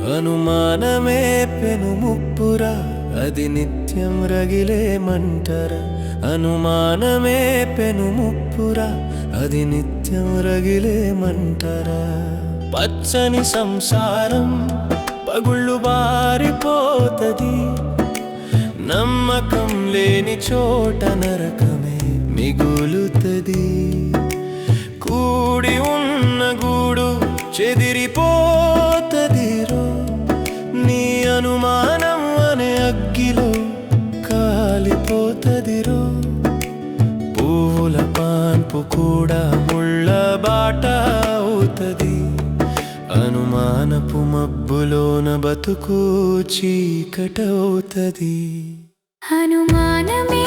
అనుమానమే పెనుముప్పురా అది నిత్యం రగిలే మంటరా అనుమానమే పెనుముప్పురా అది నిత్యం రగిలే మంటరా పచ్చని సంసారం పగుళ్ళు బారిపోతది నమ్మకం లేని చోట నరకమే మిగులుతది కూడి ఉన్న గూడు చెదిరిపోతదిరో నీ అనుమానం అనే అగ్గిలో కాలిపోతదిరో పువ్వుల పాన్పు కూడా ముళ్ళ బాట అవుతది అనుమానపు మబ్బులోన బతుకు చీకటవుతది అనుమానమే